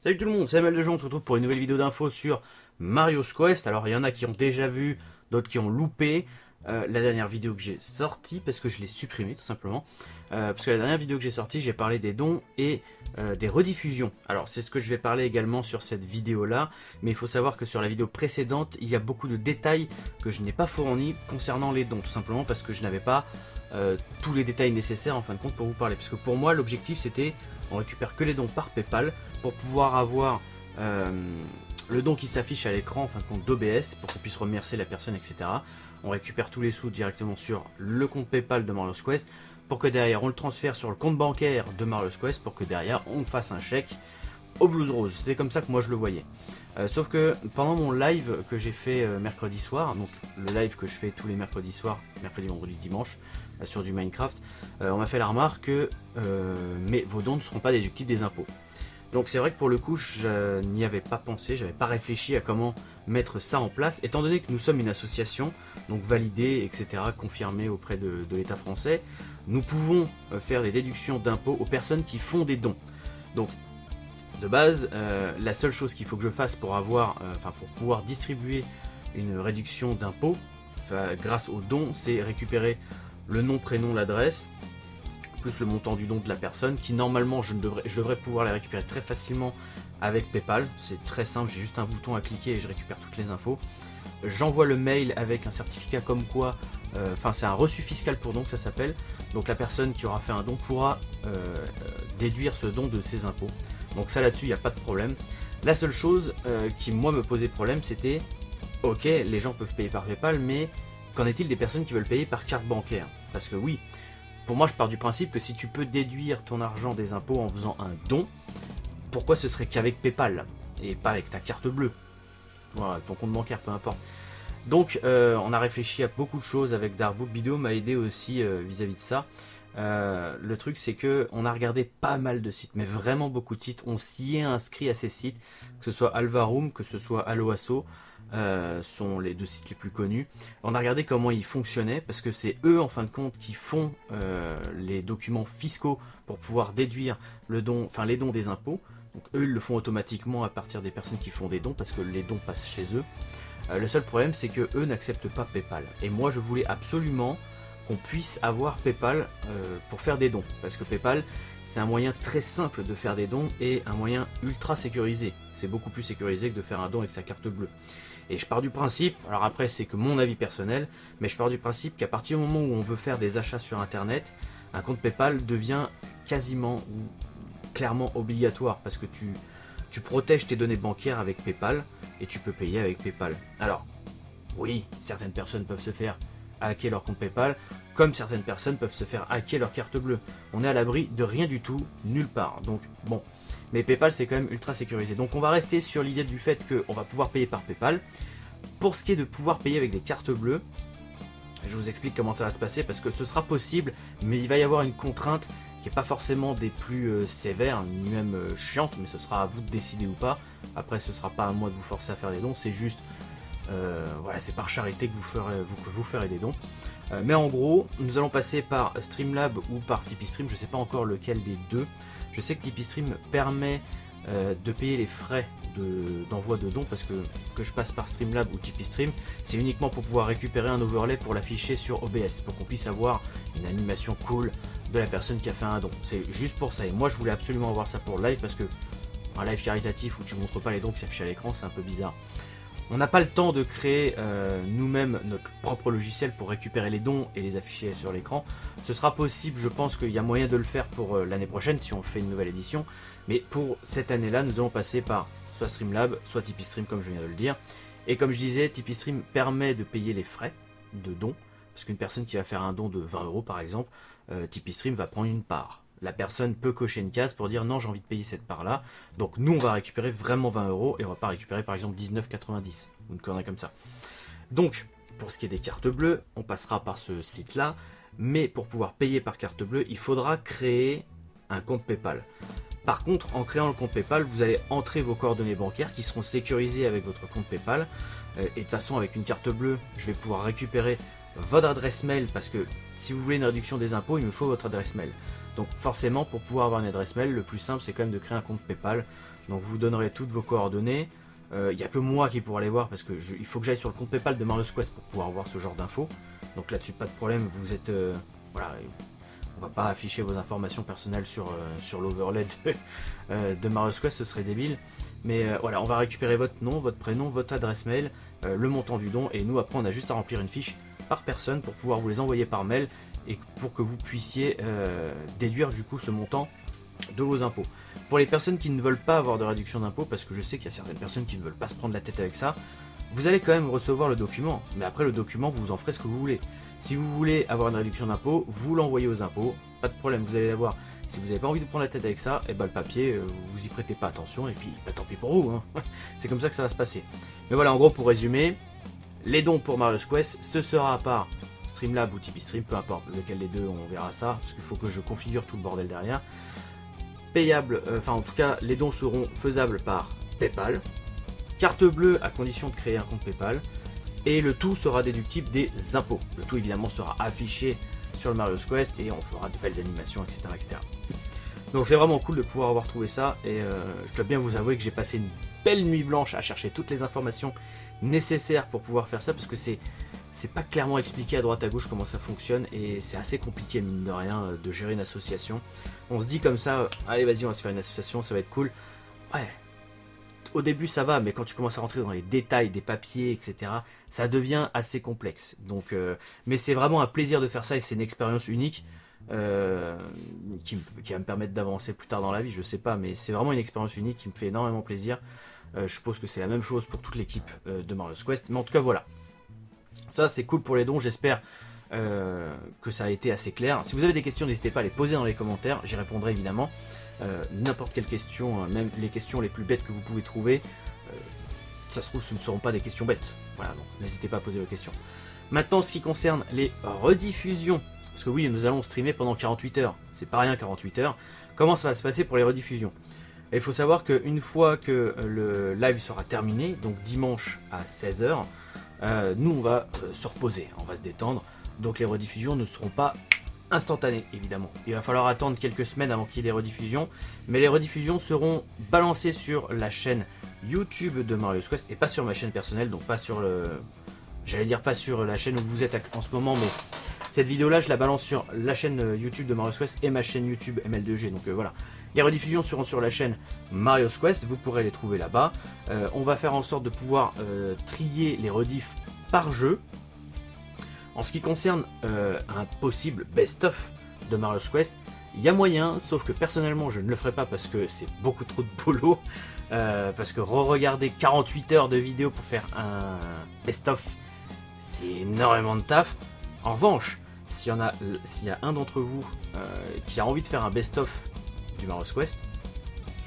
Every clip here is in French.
Salut tout le monde, c'est Amel de Jon, on se retrouve pour une nouvelle vidéo d'infos sur Mario's Quest. Alors il y en a qui ont déjà vu, d'autres qui ont loupé la dernière vidéo que j'ai sortie parce que je l'ai supprimée tout simplement. Parce que la dernière vidéo que j'ai sortie, j'ai parlé des dons et des rediffusions. Alors c'est ce que je vais parler également sur cette vidéo là, mais il faut savoir que sur la vidéo précédente, il y a beaucoup de détails que je n'ai pas fournis concernant les dons, tout simplement parce que je n'avais pas tous les détails nécessaires en fin de compte pour vous parler. Parce que pour moi l'objectif c'était, on récupère que les dons par PayPal pour pouvoir avoir le don qui s'affiche à l'écran en fin de compte d'OBS pour qu'on puisse remercier la personne, etc. On récupère tous les sous directement sur le compte PayPal de Mario's Quest pour que derrière on le transfère sur le compte bancaire de Mario's Quest pour que derrière on fasse un chèque au Blues Rose. C'était comme ça que moi je le voyais. Sauf que pendant mon live que j'ai fait mercredi soir, donc le live que je fais tous les mercredis soirs, mercredi, vendredi, dimanche, sur du Minecraft, on m'a fait la remarque que mais vos dons ne seront pas déductibles des impôts. Donc c'est vrai que pour le coup je n'y avais pas pensé, j'avais pas réfléchi à comment mettre ça en place, étant donné que nous sommes une association, donc validée, etc., confirmée auprès de l'État français, nous pouvons faire des déductions d'impôts aux personnes qui font des dons. Donc de base, la seule chose qu'il faut que je fasse pour pour pouvoir distribuer une réduction d'impôts grâce aux dons, c'est récupérer le nom, prénom, l'adresse, plus le montant du don de la personne, qui normalement je devrais pouvoir les récupérer très facilement avec PayPal. C'est très simple, j'ai juste un bouton à cliquer et je récupère toutes les infos. J'envoie le mail avec un certificat comme quoi, c'est un reçu fiscal pour don que ça s'appelle. Donc la personne qui aura fait un don pourra déduire ce don de ses impôts. Donc ça là-dessus, il n'y a pas de problème. La seule chose qui moi me posait problème, c'était ok, les gens peuvent payer par PayPal, mais qu'en est-il des personnes qui veulent payer par carte bancaire? Parce que oui, pour moi je pars du principe que si tu peux déduire ton argent des impôts en faisant un don, pourquoi ce serait qu'avec PayPal et pas avec ta carte bleue? Voilà, ton compte bancaire, peu importe. Donc on a réfléchi à beaucoup de choses avec Darkbook. Vidéo m'a aidé aussi vis-à-vis de ça. Le truc c'est que on a regardé pas mal de sites, mais vraiment beaucoup de sites. On s'y est inscrit à ces sites, que ce soit Alvaroom, que ce soit Alloasso, sont les deux sites les plus connus. On a regardé comment ils fonctionnaient, parce que c'est eux en fin de compte qui font les documents fiscaux pour pouvoir déduire les dons des impôts. Donc eux ils le font automatiquement à partir des personnes qui font des dons, parce que les dons passent chez eux. Le seul problème c'est que eux n'acceptent pas PayPal. Et moi je voulais absolument qu'on puisse avoir PayPal pour faire des dons. Parce que PayPal, c'est un moyen très simple de faire des dons et un moyen ultra sécurisé. C'est beaucoup plus sécurisé que de faire un don avec sa carte bleue. Et je pars du principe, alors après c'est que mon avis personnel, mais je pars du principe qu'à partir du moment où on veut faire des achats sur Internet, un compte PayPal devient quasiment ou clairement obligatoire. Parce que tu protèges tes données bancaires avec PayPal et tu peux payer avec PayPal. Alors, oui, certaines personnes peuvent se faire hacker leur compte PayPal, comme certaines personnes peuvent se faire hacker leur carte bleue. On est à l'abri de rien du tout, nulle part. Donc bon, mais PayPal c'est quand même ultra sécurisé. Donc on va rester sur l'idée du fait qu'on va pouvoir payer par PayPal. Pour ce qui est de pouvoir payer avec des cartes bleues, je vous explique comment ça va se passer, parce que ce sera possible, mais il va y avoir une contrainte qui n'est pas forcément des plus sévères, ni même chiantes, mais ce sera à vous de décider ou pas. Après ce sera pas à moi de vous forcer à faire des dons, c'est juste voilà, c'est par charité que vous ferez des dons. Mais en gros, nous allons passer par Streamlab ou par Tipeee Stream. Je ne sais pas encore lequel des deux. Je sais que Tipeee Stream permet de payer les frais d'envoi de dons, parce que je passe par Streamlab ou Tipeee Stream, c'est uniquement pour pouvoir récupérer un overlay pour l'afficher sur OBS, pour qu'on puisse avoir une animation cool de la personne qui a fait un don. C'est juste pour ça. Et moi, je voulais absolument avoir ça pour le live, parce que un live caritatif où tu montres pas les dons qui s'affichent à l'écran, c'est un peu bizarre. On n'a pas le temps de créer nous-mêmes notre propre logiciel pour récupérer les dons et les afficher sur l'écran. Ce sera possible, je pense qu'il y a moyen de le faire pour l'année prochaine si on fait une nouvelle édition. Mais pour cette année-là, nous allons passer par soit Streamlab, soit Tipeee Stream comme je viens de le dire. Et comme je disais, Tipeee Stream permet de payer les frais de dons. Parce qu'une personne qui va faire un don de 20 € par exemple, Tipeee Stream va prendre une part. La personne peut cocher une case pour dire non, j'ai envie de payer cette part là, donc nous on va récupérer vraiment 20 € et on va pas récupérer par exemple 19,90 ou une connerie comme ça. Donc pour ce qui est des cartes bleues, on passera par ce site là, mais pour pouvoir payer par carte bleue, il faudra créer un compte PayPal. Par contre, en créant le compte PayPal, vous allez entrer vos coordonnées bancaires qui seront sécurisées avec votre compte PayPal. Et de toute façon, avec une carte bleue, je vais pouvoir récupérer votre adresse mail, parce que si vous voulez une réduction des impôts, il me faut votre adresse mail. Donc forcément, pour pouvoir avoir une adresse mail, le plus simple c'est quand même de créer un compte PayPal. Donc vous donnerez toutes vos coordonnées. Il n'y a que moi qui pourrai les voir parce que il faut que j'aille sur le compte PayPal de Marius Quest pour pouvoir voir ce genre d'infos. Donc là-dessus pas de problème, vous êtes... voilà, on va pas afficher vos informations personnelles sur l'overlay de Marius Quest, ce serait débile. Mais voilà, on va récupérer votre nom, votre prénom, votre adresse mail, le montant du don, et nous après on a juste à remplir une fiche par personne pour pouvoir vous les envoyer par mail et pour que vous puissiez déduire du coup ce montant de vos impôts. Pour les personnes qui ne veulent pas avoir de réduction d'impôts, parce que je sais qu'il y a certaines personnes qui ne veulent pas se prendre la tête avec ça, vous allez quand même recevoir le document, mais après le document vous en ferez ce que vous voulez. Si vous voulez avoir une réduction d'impôts, vous l'envoyez aux impôts, pas de problème, vous allez l'avoir. Si vous n'avez pas envie de prendre la tête avec ça, et bah le papier, vous y prêtez pas attention, et puis bah, tant pis pour vous, hein. C'est comme ça que ça va se passer. Mais voilà, en gros pour résumer, les dons pour Marius Quest, ce sera par Streamlab ou Tipeee Stream, peu importe lequel des deux, on verra ça, parce qu'il faut que je configure tout le bordel derrière. Payable, enfin en tout cas les dons seront faisables par PayPal, carte bleue à condition de créer un compte PayPal, et le tout sera déductible des impôts. Le tout évidemment sera affiché sur le Marius Quest et on fera de belles animations, etc. etc. Donc c'est vraiment cool de pouvoir avoir trouvé ça, et je dois bien vous avouer que j'ai passé une belle nuit blanche à chercher toutes les informations nécessaires pour pouvoir faire ça, parce que c'est pas clairement expliqué à droite à gauche comment ça fonctionne, et c'est assez compliqué mine de rien de gérer une association. On se dit comme ça, allez vas-y on va se faire une association, ça va être cool. Ouais, au début ça va, mais quand tu commences à rentrer dans les détails des papiers, etc., ça devient assez complexe. Donc, mais c'est vraiment un plaisir de faire ça, et c'est une expérience unique qui va me permettre d'avancer plus tard dans la vie, je sais pas, mais c'est vraiment une expérience unique qui me fait énormément plaisir. Je suppose que c'est la même chose pour toute l'équipe de Marius Quest, mais en tout cas voilà. Ça c'est cool pour les dons, j'espère que ça a été assez clair. Si vous avez des questions, n'hésitez pas à les poser dans les commentaires, j'y répondrai évidemment. N'importe quelle question, même les questions les plus bêtes que vous pouvez trouver, ça se trouve ce ne seront pas des questions bêtes. Voilà, donc n'hésitez pas à poser vos questions. Maintenant, ce qui concerne les rediffusions, parce que oui, nous allons streamer pendant 48 heures, c'est pas rien 48 heures, comment ça va se passer pour les rediffusions? Et il faut savoir qu'une fois que le live sera terminé, donc dimanche à 16 h, nous on va se reposer, on va se détendre, donc les rediffusions ne seront pas instantanées évidemment. Il va falloir attendre quelques semaines avant qu'il y ait des rediffusions, mais les rediffusions seront balancées sur la chaîne YouTube de Marius Quest et pas sur ma chaîne personnelle, donc pas sur le... J'allais dire pas sur la chaîne où vous êtes en ce moment, mais cette vidéo là je la balance sur la chaîne YouTube de Marius Quest et ma chaîne YouTube ML2G, donc voilà. Les rediffusions seront sur la chaîne Marius Quest, vous pourrez les trouver là-bas. On va faire en sorte de pouvoir trier les rediffs par jeu. En ce qui concerne un possible best-of de Marius Quest, il y a moyen, sauf que personnellement je ne le ferai pas parce que c'est beaucoup trop de boulot. Parce que re-regarder 48 heures de vidéo pour faire un best-of, c'est énormément de taf. En revanche, s'il y a un d'entre vous qui a envie de faire un best-of du Marius Quest,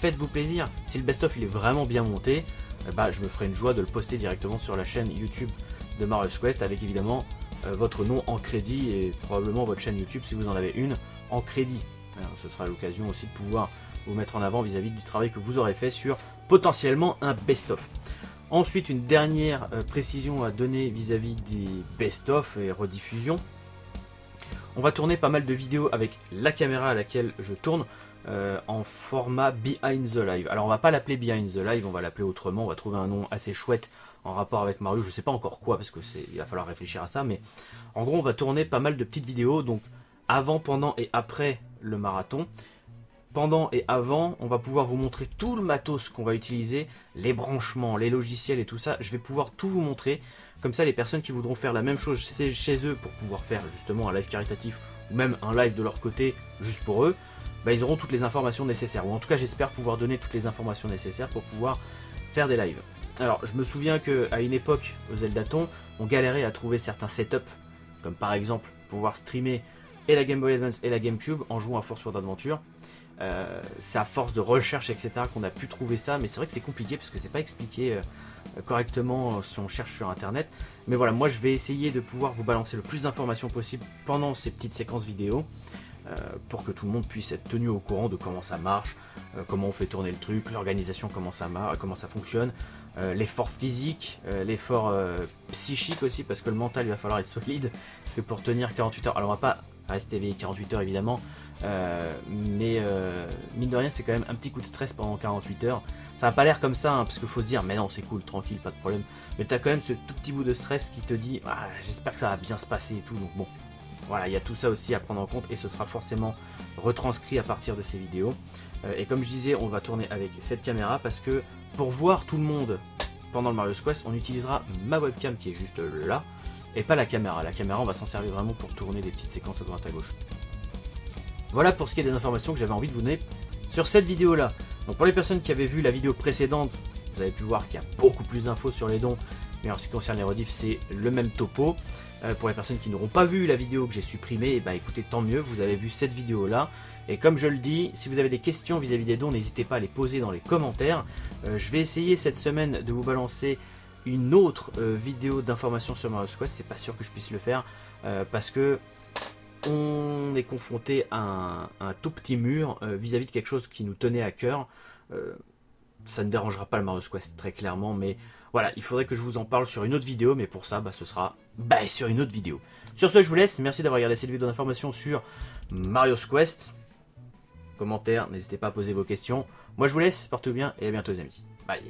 faites-vous plaisir. Si le best-of il est vraiment bien monté, bah, je me ferai une joie de le poster directement sur la chaîne YouTube de Marius Quest avec évidemment votre nom en crédit et probablement votre chaîne YouTube si vous en avez une en crédit. Alors, ce sera l'occasion aussi de pouvoir vous mettre en avant vis-à-vis du travail que vous aurez fait sur potentiellement un best-of. Ensuite, une dernière précision à donner vis-à-vis des best-of et rediffusions. On va tourner pas mal de vidéos avec la caméra à laquelle je tourne en format Behind the Live. Alors on va pas l'appeler Behind the Live, on va l'appeler autrement, on va trouver un nom assez chouette en rapport avec Mario, je sais pas encore quoi parce que il va falloir réfléchir à ça, mais en gros on va tourner pas mal de petites vidéos, donc avant, pendant et après le marathon. Pendant et avant, on va pouvoir vous montrer tout le matos qu'on va utiliser, les branchements, les logiciels et tout ça. Je vais pouvoir tout vous montrer. Comme ça, les personnes qui voudront faire la même chose chez eux pour pouvoir faire justement un live caritatif ou même un live de leur côté juste pour eux, bah, ils auront toutes les informations nécessaires. Ou en tout cas, j'espère pouvoir donner toutes les informations nécessaires pour pouvoir faire des lives. Alors, je me souviens qu'à une époque, au Zeldaton, on galérait à trouver certains setups, comme par exemple pouvoir streamer et la Game Boy Advance et la GameCube en jouant à Force World Adventure. C'est à force de recherche etc qu'on a pu trouver ça, mais c'est vrai que c'est compliqué parce que c'est pas expliqué correctement si on cherche sur internet. Mais voilà, moi je vais essayer de pouvoir vous balancer le plus d'informations possible pendant ces petites séquences vidéo pour que tout le monde puisse être tenu au courant de comment ça marche, comment on fait tourner le truc, l'organisation, comment ça fonctionne, l'effort physique, l'effort psychique aussi, parce que le mental il va falloir être solide, parce que pour tenir 48 heures, alors on va pas rester éveillé 48 heures évidemment, Mais mine de rien, c'est quand même un petit coup de stress pendant 48 heures. Ça n'a pas l'air comme ça, hein, parce qu'il faut se dire, mais non, c'est cool, tranquille, pas de problème. Mais tu as quand même ce tout petit bout de stress qui te dit, ah, j'espère que ça va bien se passer et tout. Donc bon, voilà, il y a tout ça aussi à prendre en compte et ce sera forcément retranscrit à partir de ces vidéos. Et comme je disais, on va tourner avec cette caméra parce que pour voir tout le monde pendant le Mario's Quest, on utilisera ma webcam qui est juste là et pas la caméra. La caméra, on va s'en servir vraiment pour tourner des petites séquences à droite à gauche. Voilà pour ce qui est des informations que j'avais envie de vous donner sur cette vidéo là. Donc pour les personnes qui avaient vu la vidéo précédente, vous avez pu voir qu'il y a beaucoup plus d'infos sur les dons, mais en ce qui concerne les rediffs, c'est le même topo. Pour les personnes qui n'auront pas vu la vidéo que j'ai supprimée, bah écoutez, tant mieux, vous avez vu cette vidéo là. Et comme je le dis, si vous avez des questions vis-à-vis des dons, n'hésitez pas à les poser dans les commentaires. Je vais essayer cette semaine de vous balancer une autre vidéo d'information sur Mario's Quest. C'est pas sûr que je puisse le faire parce que on est confronté à un tout petit mur vis-à-vis de quelque chose qui nous tenait à cœur. Ça ne dérangera pas le Mario's Quest très clairement, mais voilà, il faudrait que je vous en parle sur une autre vidéo, mais pour ça, bah, ce sera sur une autre vidéo. Sur ce, je vous laisse, merci d'avoir regardé cette vidéo d'information sur Mario's Quest. Commentaires, n'hésitez pas à poser vos questions. Moi je vous laisse, portez-vous bien et à bientôt les amis. Bye.